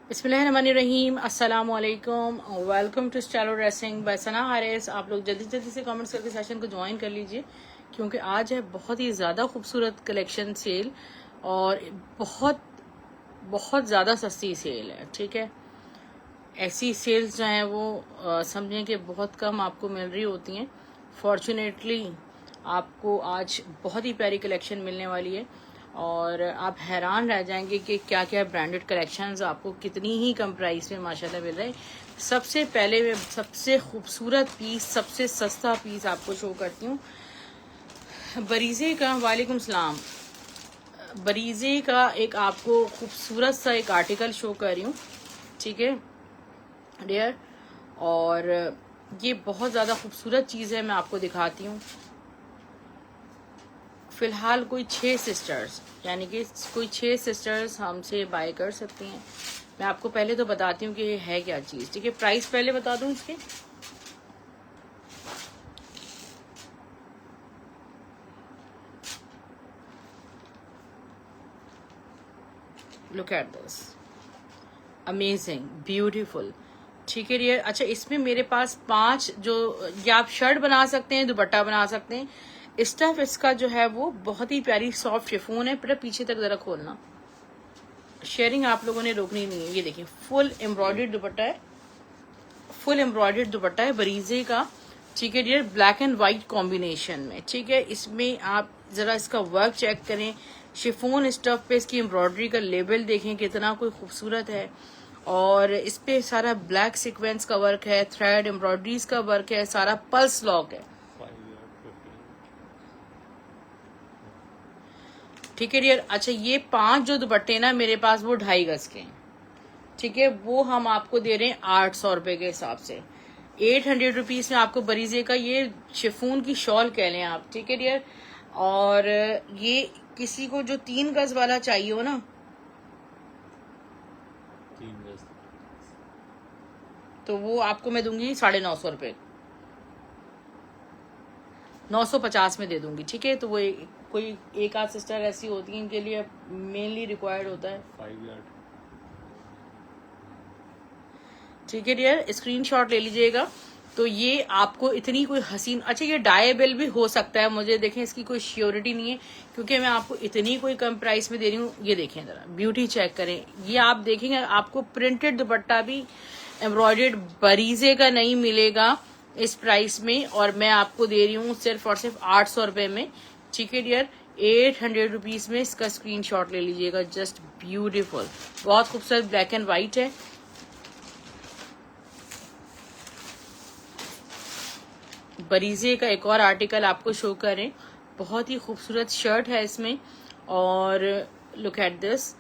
बिस्मिल्लाहिर्रहमानिर्रहीम, अस्सलाम वालेकुम, welcome to stylo dressing by Sana Haris. आप लोग जल्दी जल्दी से कमेंट्स करके सेशन को ज्वाइन कर लीजिए क्योंकि आज है बहुत ही ज़्यादा खूबसूरत कलेक्शन सेल और बहुत बहुत ज़्यादा सस्ती सेल है। ठीक है, ऐसी सेल्स जो हैं वो समझें कि बहुत कम आपको मिल रही होती हैं। फॉर्चुनेटली आपको आज बहुत ही प्यारी कलेक्शन मिलने वाली है और आप हैरान रह जाएंगे कि क्या क्या ब्रांडेड कलेक्शंस आपको कितनी ही कम प्राइस में माशाल्लाह मिल रहे हैं। सबसे पहले मैं सबसे खूबसूरत पीस, सबसे सस्ता पीस आपको शो करती हूँ बरीजे का। वालेकुम सलाम। बरीजे का एक आपको खूबसूरत सा एक आर्टिकल शो कर रही हूँ, ठीक है डियर, और ये बहुत ज़्यादा खूबसूरत चीज़ है। मैं आपको दिखाती हूँ। फ़िलहाल कोई 6 सिस्टर्स, यानी कि कोई 6 सिस्टर्स हमसे बाय कर सकती हैं। मैं आपको पहले तो बताती हूँ कि ये है क्या चीज़। ठीक है, प्राइस पहले बता दूँ इसके। Look at this, amazing, beautiful. ठीक है डियर। अच्छा, इसमें मेरे पास 5 जो या आप शर्ट बना सकते हैं, दुपट्टा बना सकते हैं। स्टफ इसका जो है वो बहुत ही प्यारी सॉफ्ट शिफॉन है। पर पीछे तक जरा खोलना, शेयरिंग आप लोगों ने रोकनी नहीं है। ये देखिए, फुल एम्ब्रॉयडर्ड दुपट्टा है, फुल एम्ब्रॉयडर्ड दुपट्टा है बरीजे का। ठीक है dear, black and white combination में। ठीक है, इसमें आप जरा इसका वर्क चेक करें, शिफॉन स्टफ पे इसकी एम्ब्रॉयडरी का लेबल देखें कितना कोई खूबसूरत है। और इस पे सारा ब्लैक सीक्वेंस का वर्क है, थ्रेड एम्ब्रॉयडरीज का वर्क है, सारा पल्स लॉक है। ठीक है डियर। अच्छा, ये 5 जो दुपट्टे ना मेरे पास वो 2.5 गज के हैं। ठीक है, वो हम आपको दे रहे हैं 800 रुपए के हिसाब से। 800 रुपीज में आपको बरीजे का ये शिफॉन की शॉल कह लें आप। ठीक है डियर। और ये किसी को जो 3 गज वाला चाहिए हो ना, 3 गज, तो वो आपको मैं दूंगी 950 रुपए, 950 में दे दूंगी। ठीक है, तो वो कोई एक आध सिस्टर ऐसी होती है इनके लिए मेनली रिक्वायर्ड होता है। 5 यार्ड। ठीक है डियर, स्क्रीनशॉट ले लीजिएगा। तो ये आपको इतनी कोई हसीन, अच्छा ये डायेबल भी हो सकता है, मुझे देखें इसकी कोई श्योरिटी नहीं है क्योंकि मैं आपको इतनी कोई कम प्राइस में दे रही हूँ। ये देखें जरा, ब्यूटी चेक करें। ये आप देखेंगे आपको प्रिंटेड दुपट्टा भी एम्ब्रॉयडर्ड बरीजे का नहीं मिलेगा इस प्राइस में, और मैं आपको दे रही हूँ सिर्फ और सिर्फ 800 रुपए में। ठीक है डियर, 800 रुपीज में इसका स्क्रीनशॉट ले लीजिएगा। जस्ट ब्यूटीफुल, बहुत खूबसूरत ब्लैक एंड व्हाइट है। बरीजे का एक और आर्टिकल आपको शो करें, बहुत ही खूबसूरत शर्ट है इसमें, और लुक एट दिस।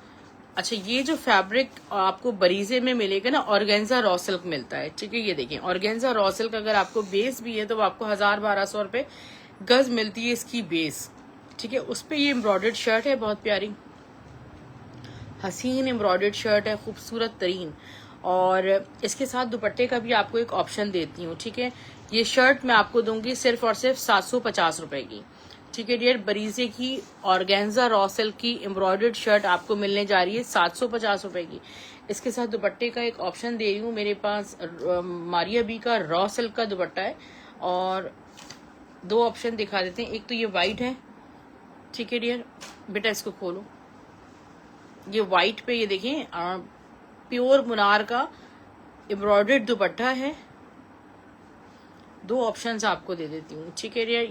अच्छा, ये जो फैब्रिक आपको बरीजे में मिलेगा ना, ऑर्गेन्जा रॉ सिल्क मिलता है। ठीक है, ये देखिए ऑर्गेन्जा रॉ सिल्क अगर आपको बेस भी है तो वो आपको 1000-1200 रुपए गज मिलती है इसकी बेस। ठीक है, उस पे ये एम्ब्रॉयडर्ड शर्ट है, बहुत प्यारी हसीन एम्ब्रॉयडर्ड शर्ट है, खूबसूरत तरीन। और इसके साथ दुपट्टे का भी आपको एक ऑप्शन देती हूँ। ठीक है, ये शर्ट मैं आपको दूंगी सिर्फ और सिर्फ 750 रुपए की। ठीक है डियर, बरीजे की ऑर्गेन्जा रॉ सिल्क की एम्ब्रॉयडर्ड शर्ट आपको मिलने जा रही है 750 रुपए की। इसके साथ दुपट्टे का एक ऑप्शन दे रही हूँ। मेरे पास मारिया बी का रॉ सिल्क का दुपट्टा है और 2 ऑप्शन दिखा देते हैं। एक तो ये वाइट है। ठीक है डियर, बेटा इसको खोलो। ये वाइट पे ये देखें प्योर मुनार का एम्ब्रॉयडर्ड दुपट्टा है। 2 ऑप्शंस आपको दे देती हूँ। ठीक है डियर,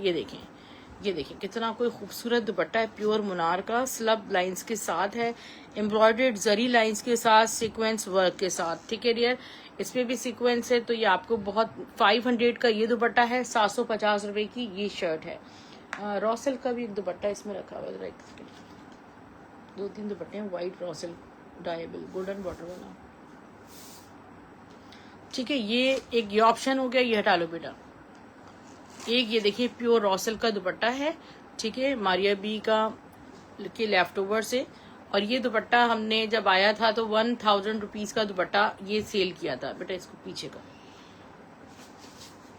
ये देखें कितना कोई खूबसूरत दुपट्टा है, प्योर मुनार का, स्लब लाइंस के साथ है, एम्ब्रॉयडर्ड जरी लाइंस के साथ, सीक्वेंस वर्क के साथ। ठीक है डियर, इसमें भी सीक्वेंस है। तो ये आपको बहुत 500 का ये दुपट्टा है, 750 रुपए की ये शर्ट है। रॉ सिल्क का भी एक दुपट्टा इसमें रखा हुआ है, 2-3 दुपट्टे हैं white raw silk dyeable golden border वाला। ठीक है, ये एक ये ऑप्शन हो गया, ये हटा लो बेटा। एक ये देखिए प्योर रॉ सिल्क का दुपट्टा है। ठीक है, मारिया बी का के लेफ्ट ओवर से। और ये दुपट्टा हमने जब आया था तो 1000 रुपीज का दुपट्टा ये सेल किया था। बेटा इसको पीछे का,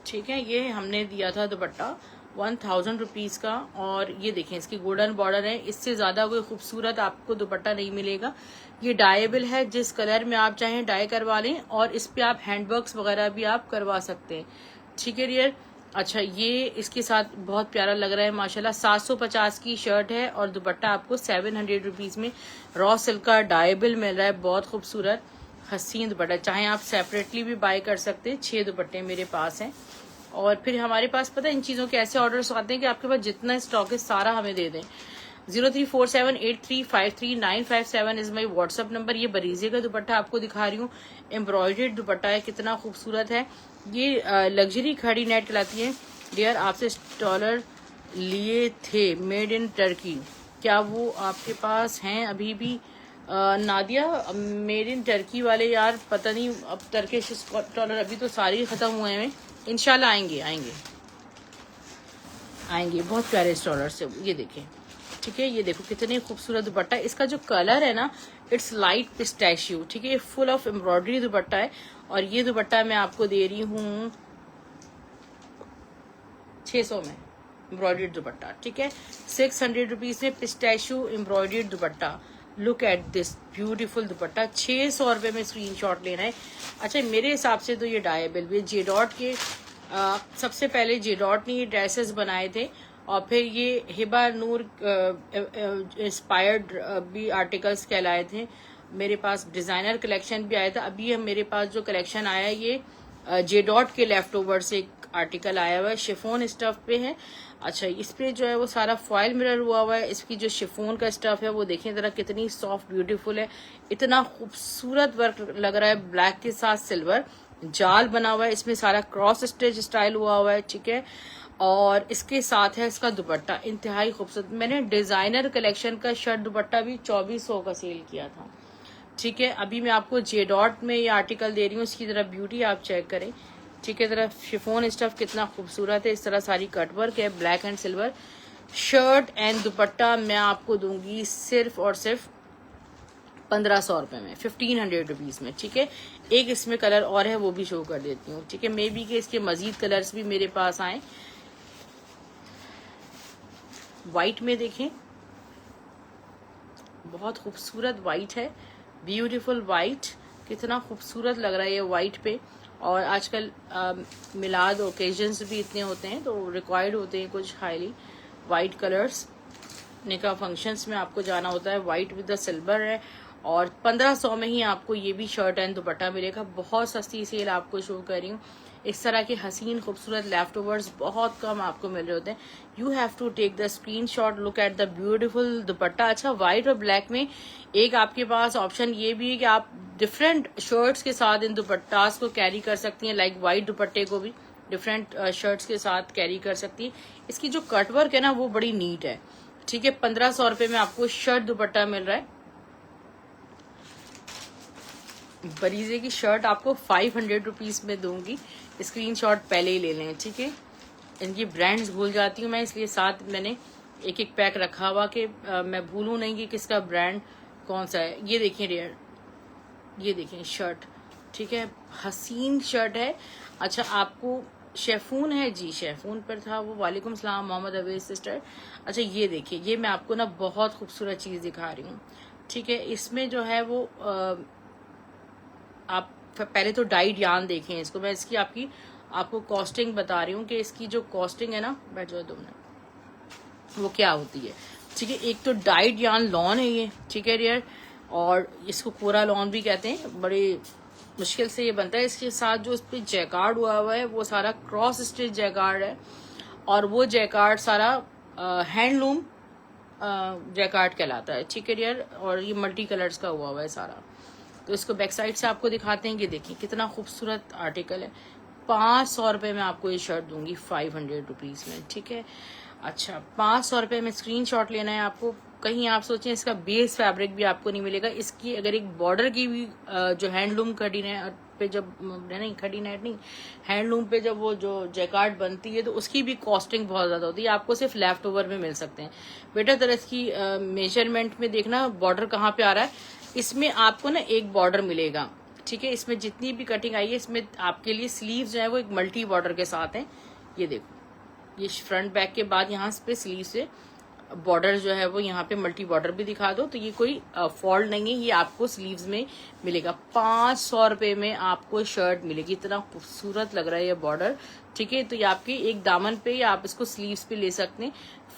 ठीक है, ये हमने दिया था दुपट्टा 1000 रुपीज़ का। और ये देखें इसकी गोल्डन बॉर्डर है, इससे ज़्यादा कोई खूबसूरत आपको दुपट्टा नहीं मिलेगा। ये डाइएबल है, जिस कलर में आप चाहें डाई करवा लें, और इस पे आप हैंडवर्क्स वगैरह भी आप करवा सकते हैं। ठीक है डियर। अच्छा, ये इसके साथ बहुत प्यारा लग रहा है माशाल्लाह। 750 की शर्ट है और दुपट्टा आपको 700 रुपीज़ में रॉ सिल्क का डाइएबल मिल रहा है। बहुत खूबसूरत हसीन दुपट्टा, चाहे आप सेपरेटली भी बाय कर सकते हैं। 6 दुपट्टे मेरे पास हैं। और फिर हमारे पास पता है इन चीज़ों के ऐसे ऑर्डर्स आते हैं कि आपके पास जितना स्टॉक है सारा हमें दे दें। 034783535957 इज माई व्हाट्सअप नंबर। ये बरीजे का दुपट्टा आपको दिखा रही हूँ, एम्ब्रॉयडर्ड दुपट्टा है, कितना खूबसूरत है। ये लग्जरी खड़ी नेट कहलाती है। डियर, आपसे स्टॉलर लिए थे मेड इन टर्की, क्या वो आपके पास हैं अभी भी? नादिया, मेड इन टर्की वाले यार पता नहीं, अब टर्किश स्टॉलर अभी तो सारे खत्म हुए हैं। इंशाल्लाह आएंगे आएंगे आएंगे, बहुत प्यारे स्टॉलर से। ये देखें, ठीक है, ये देखो कितने खूबसूरत दुपट्टा। इसका जो कलर है ना, इट्स लाइट पिस्टैशियो। ठीक है, ये फुल ऑफ एम्ब्रॉयडरी दुपट्टा है। और ये दुपट्टा मैं आपको दे रही हूँ 600 में, एम्ब्रॉयडर्ड दुपट्टा। ठीक है, 600 रुपीज में pistachio embroidered dupatta. Look at this beautiful दुपट्टा। 600 रुपये में स्क्रीनशॉट लेना है। अच्छा, मेरे हिसाब से तो ये डायबल भी जे डॉट के सबसे पहले जे डॉट ने ये ड्रेसेस बनाए थे, और फिर ये हिबा नूर इंस्पायर्ड भी आर्टिकल्स कहलाए थे। मेरे पास डिजाइनर कलेक्शन भी आया था। अभी मेरे पास जो कलेक्शन आया है ये जे डॉट के लेफ्ट ओवर से एक आर्टिकल आया हुआ है, शिफोन स्टफ पे है। अच्छा, इस पे जो है वो सारा फॉयल मिरर हुआ है। इसकी जो शिफोन का स्टफ है वो देखें जरा कितनी सॉफ्ट ब्यूटीफुल है, इतना खूबसूरत वर्क लग रहा है। ब्लैक के साथ सिल्वर जाल बना हुआ है, इसमें सारा क्रॉस स्टिच स्टाइल हुआ है। ठीक है, और इसके साथ है इसका दुपट्टा इंतहाई खूबसूरत। मैंने डिजाइनर कलेक्शन का शर्ट दुपट्टा भी 2400 का सेल किया था। ठीक है, अभी मैं आपको जे डॉट में ये आर्टिकल दे रही हूँ, इसकी तरह ब्यूटी आप चेक करें। ठीक है, तरह शिफोन स्टफ कितना खूबसूरत है। इस तरह सारी कटवर्क है, black and silver. Shirt and दुपट्टा मैं आपको दूंगी सिर्फ और सिर्फ 1500 रुपए में, 1500 रुपीज में। ठीक है, एक इसमें कलर और है, वो भी शो कर देती हूँ। ठीक है, मे बी के इसके मजीद कलर्स भी मेरे पास आए। व्हाइट में देखें, बहुत खूबसूरत व्हाइट है, ब्यूटीफुल व्हाइट, कितना खूबसूरत लग रहा है ये व्हाइट पे। और आजकल मिलाद ओकेजन्स भी इतने होते हैं तो रिक्वायर्ड होते हैं कुछ हाईली वाइट कलर्स। निकाह फंक्शंस में आपको जाना होता है, वाइट विद द सिल्वर है। और 1500 में ही आपको ये भी शर्ट एंड दुपट्टा मिलेगा। बहुत सस्ती सेल आपको शो कर रही हूँ। इस तरह के हसीन खूबसूरत लेफ्ट ओवर्स बहुत कम आपको मिल रहे होते हैं। You have to take the screenshot, look at the beautiful dupatta. अच्छा, व्हाइट और ब्लैक में एक आपके पास ऑप्शन ये भी है कि आप डिफरेंट शर्ट्स के साथ इन दुपट्टास को कैरी कर सकती हैं। लाइक व्हाइट दुपट्टे को भी डिफरेंट शर्ट्स के साथ कैरी कर सकती है। इसकी जो कटवर्क है ना वो बड़ी नीट है। ठीक है, 1500 रुपए में आपको शर्ट दुपट्टा मिल रहा है। बरीजे की शर्ट आपको 500 रुपीज में दूंगी। स्क्रीनशॉट पहले ही ले लें। ठीक है, इनकी ब्रांड्स भूल जाती हूँ मैं, इसलिए साथ मैंने एक एक पैक रखा हुआ कि मैं भूलूं नहीं कि किसका ब्रांड कौन सा है। ये देखें रेयर, ये देखें शर्ट। ठीक है, हसीन शर्ट है। अच्छा, आपको शेफून है जी, शेफून पर था वो। वालेकुम सलाम मोहम्मद अवेज सिस्टर। अच्छा, ये देखिए, ये मैं आपको ना बहुत खूबसूरत चीज दिखा रही हूँ। ठीक है, इसमें जो है वो आप पहले तो डाइड यान देखें इसको। मैं इसकी आपको कॉस्टिंग बता रही हूँ कि इसकी जो कॉस्टिंग है ना, बैठ जाओ 2 मिनट, वो क्या होती है। ठीक है, एक तो डाइड यान लॉन है ये। ठीक है डियर, और इसको कोरा लॉन भी कहते हैं। बड़े मुश्किल से ये बनता है। इसके साथ जो इस पर जैकार्ड हुआ है वो सारा क्रॉस स्टिच जैकार्ड है, और वो जैकार्ड सारा हैंडलूम जैकार्ड कहलाता है। ठीक है डियर, और ये मल्टी कलर्स का हुआ है सारा। तो इसको बैक साइड से आपको दिखाते हैं। ये देखिए कितना खूबसूरत आर्टिकल है। 500 रुपये में आपको ये शर्ट दूंगी 500 रुपीज में। ठीक है, अच्छा 500 रुपये में स्क्रीनशॉट लेना है आपको। कहीं आप सोचें इसका बेस फैब्रिक भी आपको नहीं मिलेगा। इसकी अगर एक बॉर्डर की भी जो हैंडलूम खड़ी नेट पे जब नहीं, खड़ी नेट नहीं, हैंडलूम पे जब वो जो जैकार्ड बनती है तो उसकी भी कॉस्टिंग बहुत ज्यादा होती है। आपको सिर्फ लेफ्ट ओवर में मिल सकते हैं। बेटर तरह इसकी मेजरमेंट में देखना बॉर्डर कहाँ पे आ रहा है। इसमें आपको ना एक बॉर्डर मिलेगा। ठीक है, इसमें जितनी भी कटिंग आई है इसमें आपके लिए स्लीव्स जो है वो एक मल्टी बॉर्डर के साथ हैं। ये देखो, ये फ्रंट बैक के बाद यहाँ पे स्लीव से बॉर्डर जो है वो यहाँ पे मल्टी बॉर्डर भी दिखा दो, तो ये कोई फॉल्ट नहीं है, ये आपको स्लीव्स में मिलेगा। 500 रुपए में आपको शर्ट मिलेगी। इतना खूबसूरत लग रहा है ये बॉर्डर, ठीक है। तो ये आपके एक दामन पे या आप इसको स्लीव्स पे ले सकते हैं।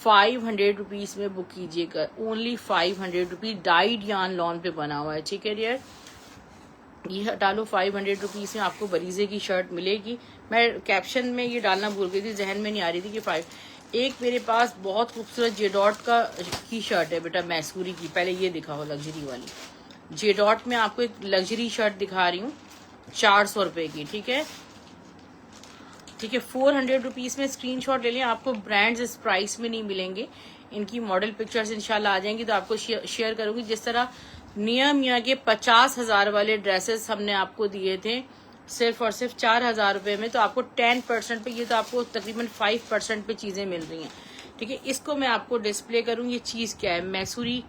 500 रुपीज में बुक कीजिएगा, ओनली 500 रुपीज। डाइड यान लॉन पे बना हुआ है, ठीक है डियर। ये हटा लो, 500 रुपीज में आपको बरीजे की शर्ट मिलेगी। मैं कैप्शन में ये डालना भूल गई थी, जहन में नहीं आ रही थी कि एक मेरे पास बहुत खूबसूरत जेडॉट की शर्ट है बेटा, मैसूरी की। पहले ये दिखाओ लग्जरी वाली जेडॉट में आपको एक लग्जरी शर्ट दिखा रही हूँ, 400 रुपए की, ठीक है, ठीक है। 400 रुपीज में स्क्रीनशॉट ले लें। आपको ब्रांड्स इस प्राइस में नहीं मिलेंगे, इनकी मॉडल पिक्चर्स इंशाल्लाह आ जाएंगी तो आपको शेयर करूंगी। जिस तरह नियम के 50,000 वाले ड्रेसेस हमने आपको दिए थे सिर्फ और सिर्फ 4,000 रुपए में, तो आपको 10% पे, ये तो आपको तकरीबन 5% पे चीजें मिल रही हैं, ठीक है। इसको मैं आपको डिस्प्ले करूँ। ये चीज क्या है, मैसूरी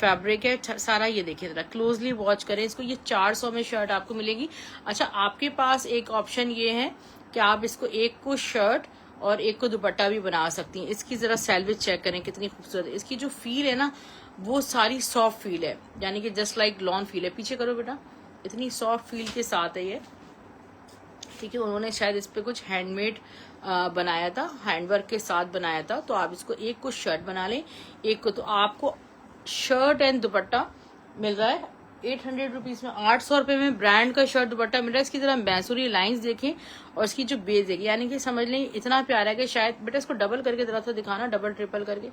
फैब्रिक है सारा, ये देखिए जरा क्लोजली वॉच करें इसको। ये 400 में शर्ट आपको मिलेगी। अच्छा, आपके पास एक ऑप्शन ये है कि आप इसको एक को शर्ट और एक को दुपट्टा भी बना सकती हैं। इसकी जरा सैलवेज चेक करें कितनी खूबसूरत है। इसकी जो फील है ना वो सारी सॉफ्ट फील है, यानी कि जस्ट लाइक लॉन फील है। पीछे करो बेटा, इतनी सॉफ्ट फील के साथ है ये, ठीक है। उन्होंने शायद इस पे कुछ हैंडमेड बनाया था, हैंडवर्क के साथ बनाया था। तो आप इसको एक को शर्ट बना लें, एक को, तो आपको शर्ट एंड दुपट्टा मिल रहा है 800 रुपीज में। 800 रुपए में ब्रांड का शर्ट दुपट्टा मिल रहा है। इसकी तरह मैसूरी लाइंस देखें और इसकी जो बेस देखिए, यानी कि समझ लें इतना प्यारा है कि शायद बेटा इसको डबल करके जरा सा दिखाना, डबल ट्रिपल करके,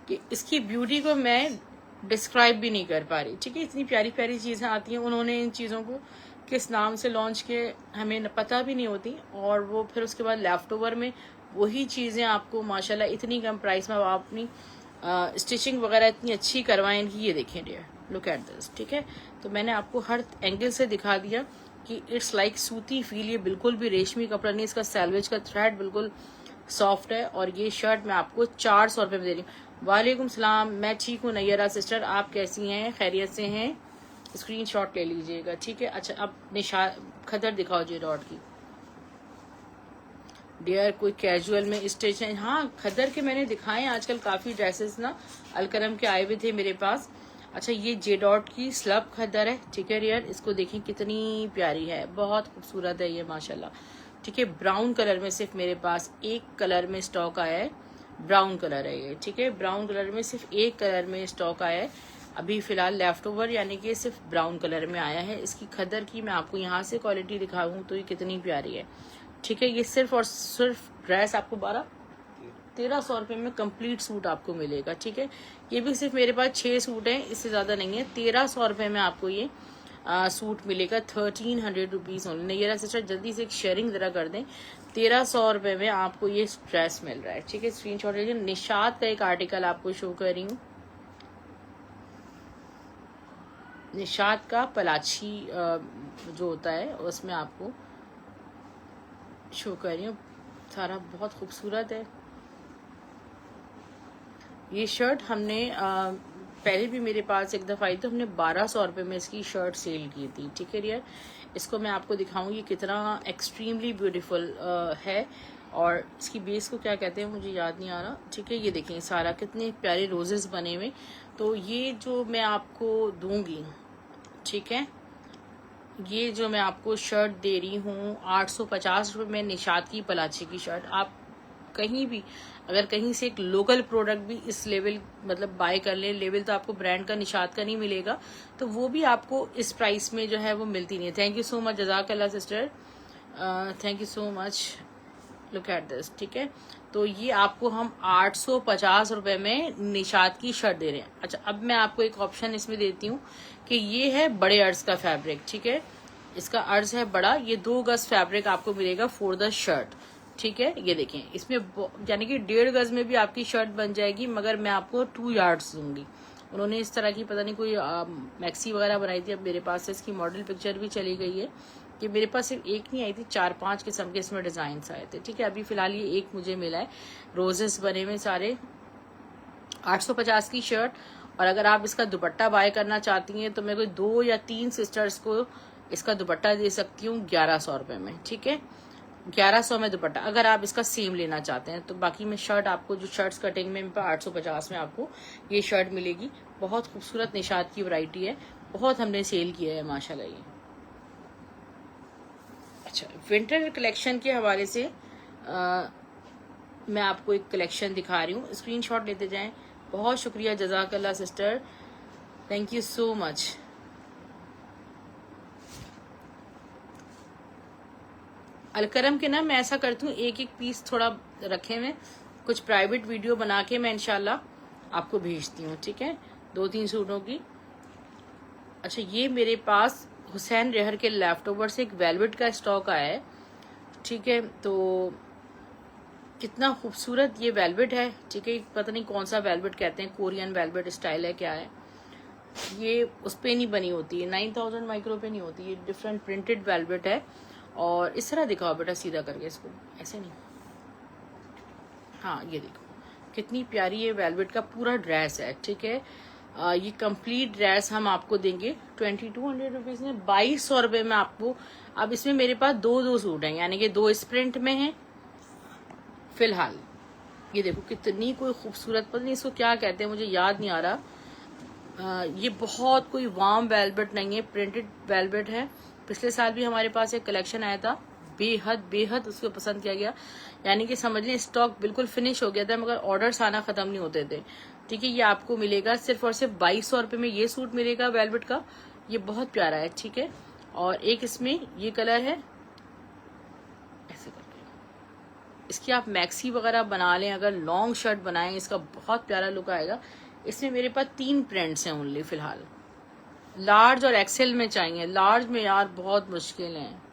कि इसकी ब्यूटी को मैं डिस्क्राइब भी नहीं कर पा रही, ठीक है। इतनी प्यारी प्यारी चीजें आती हैं, उन्होंने इन चीजों को किस नाम से लॉन्च किए हमें पता भी नहीं होती, और वो फिर उसके बाद लेफ्ट ओवर में वही चीजें आपको माशाल्लाह इतनी कम प्राइस में आप अपनी स्टिचिंग वगैरह इतनी अच्छी करवाएं इनकी। ये देखें डियर, लुक एट दिस, ठीक है। तो मैंने आपको हर एंगल से दिखा दिया कि इट्स लाइक सूती फील, ये बिल्कुल भी रेशमी कपड़ा नहीं, इसका सैलवेज का थ्रेड बिल्कुल सॉफ्ट है। और ये शर्ट मैं आपको 400 रुपए में दे रही हूँ। वालेकुम सलाम, मैं ठीक हूँ नैयरा सिस्टर, आप कैसी हैं, खैरियत से हैं? स्क्रीनशॉट ले लीजिएगा, ठीक है। अच्छा, अब खदर दिखाओ जी डॉट की डियर, कोई कैजुअल में स्टिच है? हाँ, खदर के मैंने दिखाए आजकल काफी ड्रेसेस ना, अलकरम के आए हुए थे मेरे पास। अच्छा, ये जे डॉट की स्लब खदर है, ठीक है डियर। इसको देखें कितनी प्यारी है, बहुत खूबसूरत है ये माशाल्लाह, ठीक है। ब्राउन कलर में सिर्फ मेरे पास एक कलर में स्टॉक आया है, ब्राउन कलर है ये, ठीक है। ब्राउन कलर में सिर्फ एक कलर में स्टॉक आया है अभी फिलहाल, लेफ्ट ओवर, यानी कि सिर्फ ब्राउन कलर में आया है। इसकी खदर की मैं आपको यहाँ से क्वालिटी दिखाऊं तो ये कितनी प्यारी है, ठीक है। ये सिर्फ और सिर्फ ड्रेस आपको 1300 रुपये में कंप्लीट सूट आपको मिलेगा, ठीक है। ये भी सिर्फ मेरे पास 6 सूट हैं, इससे ज्यादा नहीं है। 1300 रुपये में आपको ये सूट मिलेगा, 1300 रुपीज ओनली। नैयरा सिस्टर जल्दी से एक शेयरिंग जरा कर दें। 1300 रुपये में आपको ये ड्रेस मिल रहा है, ठीक है। स्क्रीनशॉट लीजिए। निशात का एक आर्टिकल आपको शो कर रही हूँ, निशात का पलाची जो होता है उसमें आपको शो कर रही हूँ, सारा बहुत खूबसूरत है। ये शर्ट हमने पहले भी मेरे पास एक दफ़ा आई तो हमने 1200 रुपये में इसकी शर्ट सेल की थी, ठीक है यार। इसको मैं आपको दिखाऊँ ये कितना एक्सट्रीमली ब्यूटीफुल है, और इसकी बेस को क्या कहते हैं मुझे याद नहीं आ रहा, ठीक है। ये देखें सारा कितने प्यारे रोजेस बने हुए। तो ये जो मैं आपको दूंगी, ठीक है, ये जो मैं आपको शर्ट दे रही हूँ 850 रुपये में, निशात की पलाची की शर्ट। आप कहीं भी अगर कहीं से एक लोकल प्रोडक्ट भी इस लेवल मतलब बाय कर लें, लेवल तो आपको ब्रांड का निशात का नहीं मिलेगा, तो वो भी आपको इस प्राइस में जो है वो मिलती नहीं है। थैंक यू सो मच, जज़ाकल्लाह sister, thank you so much, look at this, ठीक है। तो ये आपको हम 850 रुपये में निशात की शर्ट दे रहे हैं। अच्छा, अब मैं आपको एक ऑप्शन इसमें देती हूँ कि ये है बड़े अर्ज का फैब्रिक, ठीक है। इसका अर्ज है बड़ा, ये 2 गज फैब्रिक आपको मिलेगा फॉर द शर्ट, ठीक है। ये देखें इसमें यानी कि 1.5 गज में भी आपकी शर्ट बन जाएगी, मगर मैं आपको 2 यार्ड्स दूंगी। उन्होंने इस तरह की पता नहीं कोई मैक्सी वगैरह बनाई थी, अब मेरे पास से इसकी मॉडल पिक्चर भी चली गई है। कि मेरे पास सिर्फ एक नहीं आई थी, 4-5 किस्म के इसमें डिजाइन आए थे, ठीक है। अभी फिलहाल ये एक मुझे मिला है, रोजेस बने हुए सारे, 850 की शर्ट। और अगर आप इसका दुपट्टा बाय करना चाहती हैं तो मैं कोई 2 या 3 सिस्टर्स को इसका दुपट्टा दे सकती हूँ 1100 रुपये में, ठीक है। 1100 में दुपट्टा, अगर आप इसका सेम लेना चाहते हैं तो। बाकी में शर्ट आपको जो शर्ट्स कटिंग में 850 में आपको ये शर्ट मिलेगी। बहुत खूबसूरत निशात की वैरायटी है, बहुत हमने सेल किया है माशाल्लाह ये। अच्छा, विंटर कलेक्शन के हवाले से मैं आपको एक कलेक्शन दिखा रही हूँ, स्क्रीनशॉट लेते जाएं। बहुत शुक्रिया, जज़ाकल्लाह sister, thank you so much. अलकरम के ना मैं ऐसा करती हूँ, एक एक पीस थोड़ा रखे हुए, कुछ प्राइवेट वीडियो बना के मैं इंशाल्लाह आपको भेजती हूँ, ठीक है, 2-3 सूटों की। अच्छा, ये मेरे पास हुसैन रेहर के लेफ्ट ओवर से एक वेलवेट का स्टॉक आया है, ठीक है। तो कितना खूबसूरत ये वेलवेट है, ठीक है। पता नहीं कौन सा वेलवेट कहते हैं, कोरियन वेलवेट स्टाइल है क्या है ये, उस पे नहीं बनी होती है, 9000 माइक्रो पे नहीं होती, ये डिफरेंट प्रिंटेड वेलवेट है। और इस तरह दिखाओ बेटा, सीधा करके इसको, ऐसे नहीं, हाँ ये देखो कितनी प्यारी ये वेलवेट का पूरा ड्रेस है, ठीक है। ये कंप्लीट ड्रेस हम आपको देंगे 2200 रुपीज में, 2200 रुपये में आपको। अब इसमें मेरे पास दो सूट हैं, यानी कि 2 इस प्रिंट में हैं फिलहाल। ये देखो कितनी कोई खूबसूरत, पता नहीं इसको क्या कहते हैं, मुझे याद नहीं आ रहा। ये बहुत कोई वार्म वेलवेट नहीं है, प्रिंटेड वेलवेट है। पिछले साल भी हमारे पास एक कलेक्शन आया था, बेहद उसको पसंद किया गया, यानी कि समझ लें स्टॉक बिल्कुल फिनिश हो गया था, मगर ऑर्डर्स आना खत्म नहीं होते थे, ठीक है। ये आपको मिलेगा सिर्फ और सिर्फ 2200 रुपये में, ये सूट मिलेगा वेलवेट का। ये बहुत प्यारा है, ठीक है। और एक इसमें ये कलर है, ऐसे करके इसकी आप मैक्सी वगैरह बना लें, अगर लॉन्ग शर्ट बनाएं इसका बहुत प्यारा लुक आएगा। इसमें मेरे पास 3 प्रिंट्स हैं ओनली फिलहाल, लार्ज और एक्सेल में चाहिए। लार्ज में यार बहुत मुश्किल है,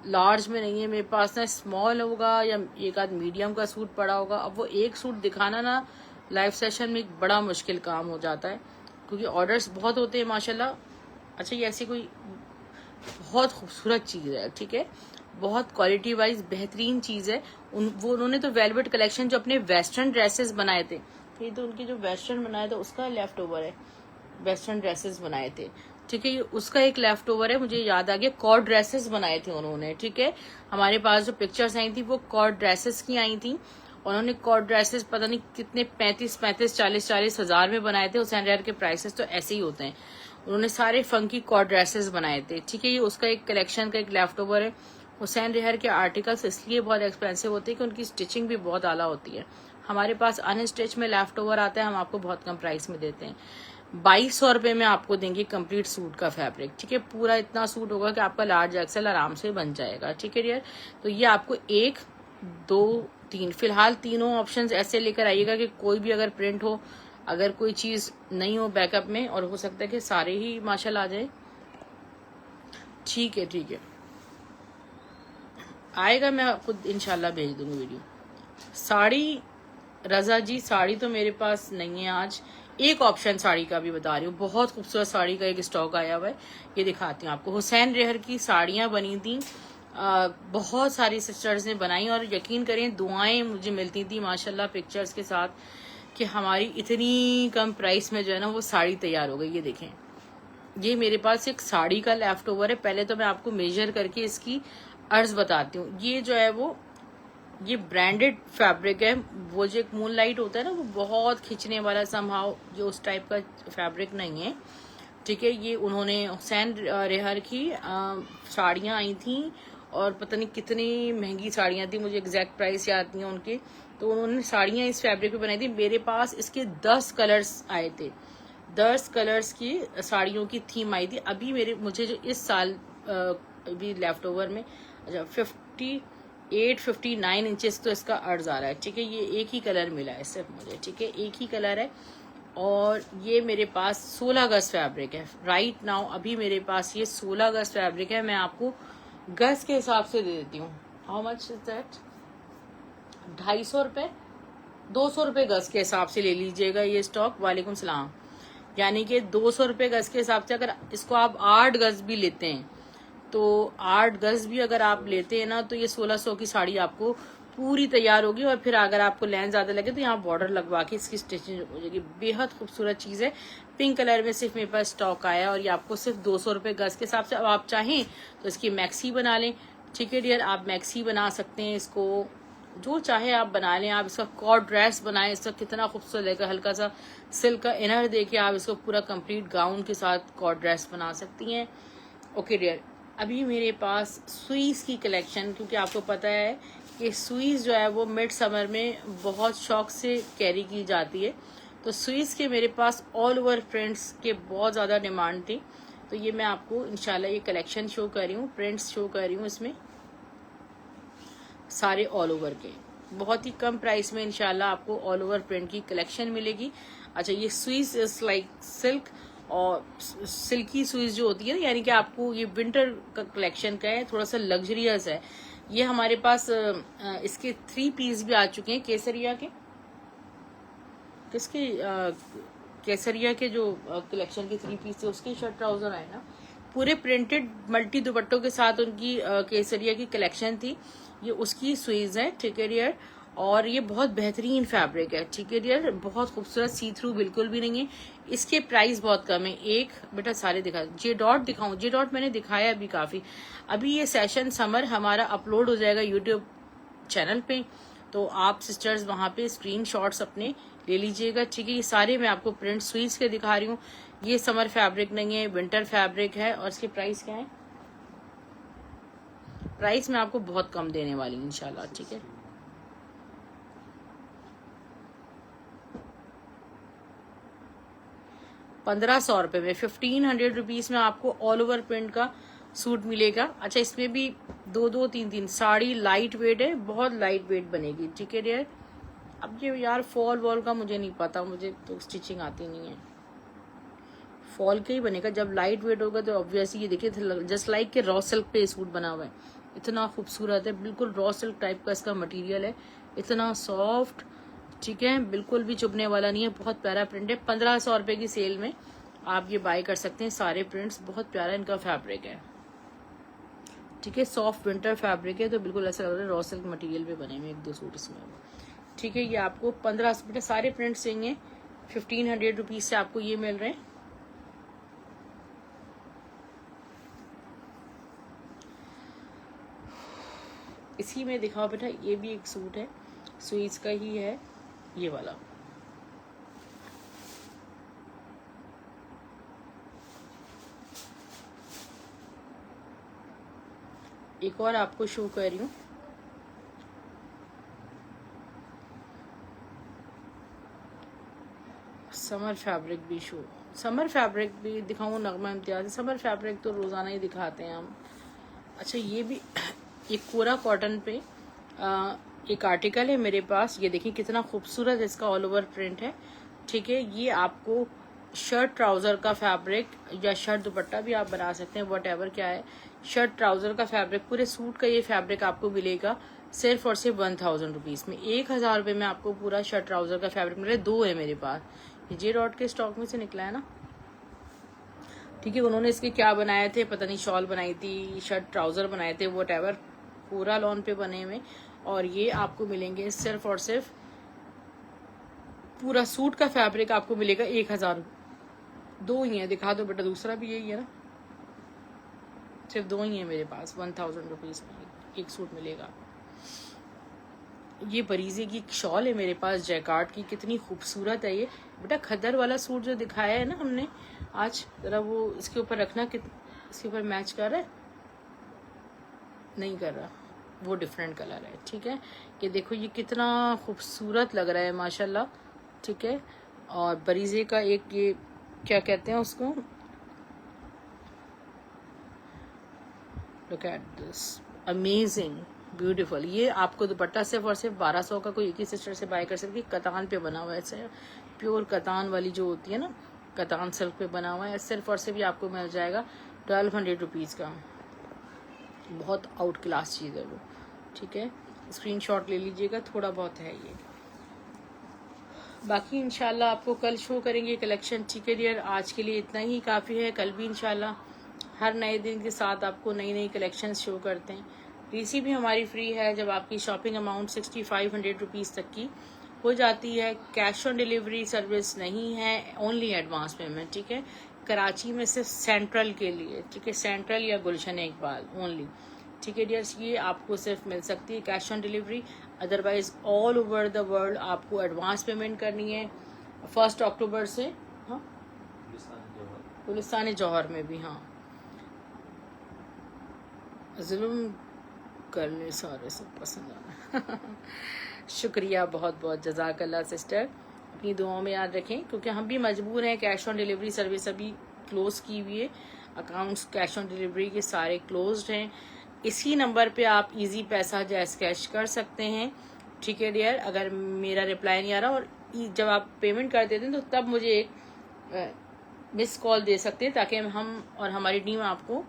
लार्ज में नहीं है मेरे पास, ना स्मॉल होगा या एक आध मीडियम का सूट पड़ा होगा। अब वो एक सूट दिखाना ना लाइव सेशन में एक बड़ा मुश्किल काम हो जाता है, क्योंकि ऑर्डर्स बहुत होते हैं माशाल्लाह। अच्छा, ये ऐसी कोई बहुत खूबसूरत चीज़ है, ठीक है, बहुत क्वालिटी वाइज बेहतरीन चीज़ है। उन्होंने तो वेलवेट कलेक्शन जो अपने वेस्टर्न ड्रेसेस बनाए थे, ये तो उनके जो वेस्टर्न बनाए थे उसका लेफ्ट ओवर है, वेस्टर्न ड्रेसेस बनाए थे, ठीक है। ये उसका एक लेफ्ट ओवर है, मुझे याद आ गया, कॉर्ड ड्रेसेस बनाए थे उन्होंने, ठीक है। हमारे पास जो पिक्चर्स आई थी वो कॉर्ड ड्रेसेस की आई थी। उन्होंने कॉर्ड ड्रेसेस पता नहीं कितने 35 40 हजार में बनाए थे। हुसैन रेहर के प्राइसेस तो ऐसे ही होते हैं, उन्होंने सारे फंकी कॉर्ड ड्रेसेस बनाए थे, ठीक है। ये उसका एक कलेक्शन का एक लेफ्ट ओवर है। हुसैन रेहर के आर्टिकल्स इसलिए बहुत एक्सपेंसिव होते हैं कि उनकी स्टिचिंग भी बहुत आला होती है। हमारे पास अनस्टिच में लेफ्ट ओवर आता है, हम आपको बहुत कम प्राइस में देते हैं। 2200 रुपये में आपको देंगे कंप्लीट सूट का फैब्रिक, ठीक है। पूरा इतना सूट होगा कि आपका लार्ज एक्सेल आराम से बन जाएगा, ठीक है डियर। तो ये आपको 1 2 3 फिलहाल तीनों ऑप्शंस ऐसे लेकर आइएगा कि कोई भी अगर प्रिंट हो, अगर कोई चीज नहीं हो बैकअप में, और हो सकता है कि सारे ही माशाल्लाह आ जाए, ठीक है, ठीक है, आएगा, मैं आपको इंशाल्लाह भेज दूंगी वीडियो। साड़ी, रजा जी साड़ी तो मेरे पास नहीं है आज। एक ऑप्शन साड़ी का भी बता रही हूँ, बहुत खूबसूरत साड़ी का एक स्टॉक आया हुआ है, ये दिखाती हूँ आपको। हुसैन रेहर की साड़ियाँ बनी थी, बहुत सारी सिस्टर्स ने बनाई, और यकीन करें दुआएं मुझे मिलती थी माशाल्लाह पिक्चर्स के साथ, कि हमारी इतनी कम प्राइस में जो है ना वो साड़ी तैयार हो गई। ये देखें, ये मेरे पास एक साड़ी का लेफ्ट ओवर है। पहले तो मैं आपको मेजर करके इसकी अर्ज बताती हूँ। ये जो है वो ये ब्रांडेड फैब्रिक है, वो जो एक मून लाइट होता है ना, वो बहुत खींचने वाला समहाउ, जो उस टाइप का फैब्रिक नहीं है, ठीक है। ये उन्होंने हुसैन रेहर की साड़ियाँ आई थी, और पता नहीं कितनी महंगी साड़ियाँ थी, मुझे एग्जैक्ट प्राइस याद नहीं है उनके। तो उन्होंने साड़ियाँ इस फैब्रिक पे बनाई थी। मेरे पास इसके 10 कलर्स आए थे, 10 कलर्स की साड़ियों की थीम आई थी। अभी मुझे जो इस साल अभी लेफ्ट ओवर में, अच्छा 58-59 इंचेस तो इसका अर्ज आ रहा है, ठीक है। ये एक ही कलर मिला है सिर्फ मुझे, ठीक है, एक ही कलर है। और ये मेरे पास 16 गज फैब्रिक है राइट नाउ, अभी मेरे पास ये 16 गज फैब्रिक है। मैं आपको गज के हिसाब से दे देती हूँ। How much is that? 250 रुपये, 200 रुपये गज के हिसाब से ले लीजिएगा ये स्टॉक। वालेकुम सलाम। यानी कि 200 रुपये गज के हिसाब से, अगर इसको आप 8 गज भी लेते हैं, तो 8 गज भी अगर आप लेते हैं ना, तो ये 1600 की साड़ी आपको पूरी तैयार होगी। और फिर अगर आपको लेंथ ज्यादा लगे तो यहाँ बॉर्डर लगवा के इसकी स्टिचिंग हो जाएगी। बेहद खूबसूरत चीज है, पिंक कलर में सिर्फ मेरे पास स्टॉक आया है, और ये आपको सिर्फ 200 रुपये गज के हिसाब से। अब आप चाहें तो इसकी मैक्सी बना लें, ठीक है डियर, आप मैक्सी बना सकते हैं इसको, जो चाहे आप बना लें। आप इसका कॉट ड्रेस बनाएं, इसका कितना खूबसूरत लगेगा। हल्का सा सिल्क का इनर देके आप इसको पूरा कंप्लीट गाउन के साथ कॉट ड्रेस बना सकती हैं। ओके डियर, अभी मेरे पास सुईस की कलेक्शन, क्योंकि आपको पता है कि सुईस जो है वो मिड समर में बहुत शौक से कैरी की जाती है। तो सुईस के मेरे पास ऑल ओवर प्रिंट्स के बहुत ज़्यादा डिमांड थी, तो ये मैं आपको इंशाल्लाह ये कलेक्शन शो कर रही हूँ, प्रिंट्स शो कर रही हूँ इसमें सारे ऑल ओवर के। बहुत ही कम प्राइस में इंशाल्लाह आपको ऑल ओवर प्रिंट की कलेक्शन मिलेगी। अच्छा, ये स्वीज इज लाइक सिल्क, और सिल्की स्वीज जो होती है ना, यानी कि आपको ये विंटर का कलेक्शन का है, थोड़ा सा लग्जरियस है। ये हमारे पास इसके 3 पीस भी आ चुके हैं केसरिया के, किसके केसरिया के जो कलेक्शन के 3 पीस थे उसके शर्ट ट्राउजर आए ना, पूरे प्रिंटेड मल्टी दुपट्टों के साथ उनकी केसरिया की कलेक्शन थी। ये उसकी स्वीज है, ठीक है डियर, और ये बहुत बेहतरीन फैब्रिक है, ठीक है डियर, बहुत खूबसूरत, सी थ्रू बिल्कुल भी नहीं है। इसके प्राइस बहुत कम है। एक बेटा सारे दिखा, जे डॉट दिखाऊं, जे डॉट मैंने दिखाया अभी काफी। अभी ये सेशन समर हमारा अपलोड हो जाएगा यूट्यूब चैनल पे, तो आप सिस्टर्स वहां पे स्क्रीनशॉट्स अपने ले लीजिएगा, ठीक है। ये सारे मैं आपको प्रिंट स्वीट्स के दिखा रही हूँ। ये समर फैब्रिक नहीं है, विंटर फैब्रिक है। और इसके प्राइस क्या है? प्राइस मैं आपको बहुत कम देने वाली हूँ इंशाल्लाह, ठीक है। ₹1500 में 1500 रुपीज में आपको ऑल ओवर प्रिंट का सूट मिलेगा। अच्छा, इसमें भी 2-2, 3-3 साड़ी लाइट वेट है, बहुत लाइट वेट बनेगी, ठीक है डियर। अब ये यार फॉल वॉल का मुझे नहीं पता, मुझे तो स्टिचिंग आती नहीं है। फॉल के ही बनेगा, जब लाइट वेट होगा तो ऑब्वियसली। ये देखिए जस्ट लाइक के रॉ सिल्क पे सूट बना हुआ है, इतना खूबसूरत है, बिल्कुल रॉ सिल्क टाइप का इसका मटेरियल है, इतना सॉफ्ट, ठीक है, बिल्कुल भी चुभने वाला नहीं है, बहुत प्यारा प्रिंट है। 1500 रुपए की सेल में आप ये बाय कर सकते हैं। सारे प्रिंट्स बहुत प्यारा इनका फैब्रिक है, ठीक है, सॉफ्ट विंटर फैब्रिक है, तो बिल्कुल ऐसा लग रहा है रॉ सिल्क मटेरियल पे बने हुए 1-2 सूट इसमें, ठीक है। ये आपको 1500 सारे प्रिंट्स देंगे, 1500 रुपीज से आपको ये मिल रहे हैं। इसी में दिखाओ बेटा, ये भी एक सूट है, स्वीट्स का ही है ये वाला। एक और आपको शो कर रही हूँ, समर फैब्रिक भी शो, समर फैब्रिक भी दिखाऊँ नगमा इम्तियाज। समर फैब्रिक तो रोजाना ही दिखाते हैं हम। अच्छा, ये भी एक कोरा कॉटन पे एक आर्टिकल है मेरे पास, ये देखिए कितना खूबसूरत इसका ऑल ओवर प्रिंट है, ठीक है। ये आपको शर्ट ट्राउजर का फैब्रिक या शर्ट दुपट्टा भी आप बना सकते हैं, वट एवर क्या है, शर्ट ट्राउजर का फैब्रिक, पूरे सूट का ये फैब्रिक आपको मिलेगा सिर्फ और सिर्फ 1000 रुपीज में। 1000 रुपये में आपको पूरा शर्ट ट्राउजर का फैब्रिक मिल रहा है। 2 है मेरे पास, ये जे डॉट के स्टॉक में से निकला है ना, ठीक है। उन्होंने इसके क्या बनाए थे पता नहीं, शॉल बनाई थी, शर्ट ट्राउजर बनाए थे, वट एवर, पूरा लॉन पे बने हुए। और ये आपको मिलेंगे सिर्फ और सिर्फ, पूरा सूट का फैब्रिक आपको मिलेगा 1000। 2 ही है, दिखा दो बेटा, दूसरा भी यही है ना, सिर्फ 2 ही है मेरे पास। 1000 रुपीज में एक सूट मिलेगा। ये बरीजे की शॉल है मेरे पास, जैकार्ड की, कितनी खूबसूरत है ये बेटा। खद्दर वाला सूट जो दिखाया है ना हमने आज, जरा वो इसके ऊपर रखना, इसके ऊपर मैच कर रहा है, नहीं कर रहा, वो डिफरेंट कलर है, ठीक है। ये देखो ये कितना खूबसूरत लग रहा है माशाल्लाह, ठीक है। और बरीजे का एक ये क्या कहते हैं उसको, look at this, amazing beautiful. ये आपको दुपट्टा सिर्फ और सिर्फ 1200 का कोई एक ही सिस्टर से बाय कर सकती है। कतान पे बना हुआ है, ऐसे प्योर कतान वाली जो होती है ना, कतान सिल्क पे बना हुआ है। सिर्फ और सिर्फ ये आपको मिल जाएगा 1200 रुपीज का। बहुत आउट क्लास चीज़ है वो, ठीक है। स्क्रीनशॉट ले लीजिएगा, थोड़ा बहुत है ये। बाकी इंशाल्लाह आपको कल शो करेंगे कलेक्शन, ठीक है डियर। आज के लिए इतना ही काफ़ी है, कल भी इंशाल्लाह हर नए दिन के साथ आपको नई नई कलेक्शन शो करते हैं। रीसी भी हमारी फ्री है जब आपकी शॉपिंग अमाउंट 6500 रुपीज़ तक की हो जाती है। कैश ऑन डिलीवरी सर्विस नहीं है, ओनली एडवांस पेमेंट, ठीक है। कराची में सिर्फ सेंट्रल के लिए, ठीक है, सेंट्रल या गुलशन इकबाल ओनली, ठीक है डियर, ये आपको सिर्फ मिल सकती है cash on delivery, otherwise all over the world आपको एडवांस पेमेंट करनी है 1 अक्टूबर से। हाँ, गुलिस्तान जौहर में भी, हाँ, जुल्म कर ले सारे सब पसंद आ शुक्रिया, बहुत बहुत जज़ाकल्लाह सिस्टर, अपनी दुआओं में याद रखें, क्योंकि हम भी मजबूर हैं, कैश ऑन डिलीवरी सर्विस अभी क्लोज की हुई है, अकाउंट्स कैश ऑन डिलीवरी के सारे क्लोज्ड हैं। इसी नंबर पे आप इजी पैसा जैस कैश कर सकते हैं। ठीक है डियर, अगर मेरा रिप्लाई नहीं आ रहा और जब आप पेमेंट कर देते हैं तो तब मुझे एक मिस कॉल दे सकते हैं, ताकि हम और हमारी टीम आपको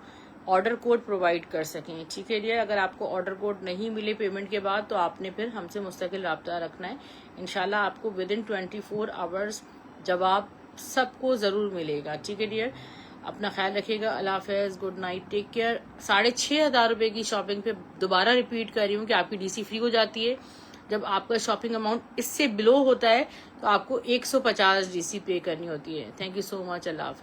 ऑर्डर कोड प्रोवाइड कर सकें। ठीक है डियर, अगर आपको ऑर्डर कोड नहीं मिले पेमेंट के बाद तो आपने फिर हमसे मुस्तकिल रब्ता रखना है। इंशाल्लाह आपको विदिन 24 आवर्स जवाब सबको ज़रूर मिलेगा। ठीक है डियर, अपना ख्याल रखिएगा, अल्लाह हाफ़िज़, गुड नाइट, टेक केयर। 6,500 रुपये की शॉपिंग पे दोबारा रिपीट कर रही हूँ कि आपकी DC फ्री हो जाती है। जब आपका शॉपिंग अमाउंट इससे बिलो होता है तो आपको 150 DC पे करनी होती है। थैंक यू सो मच, अल्लाह हाफ़िज़।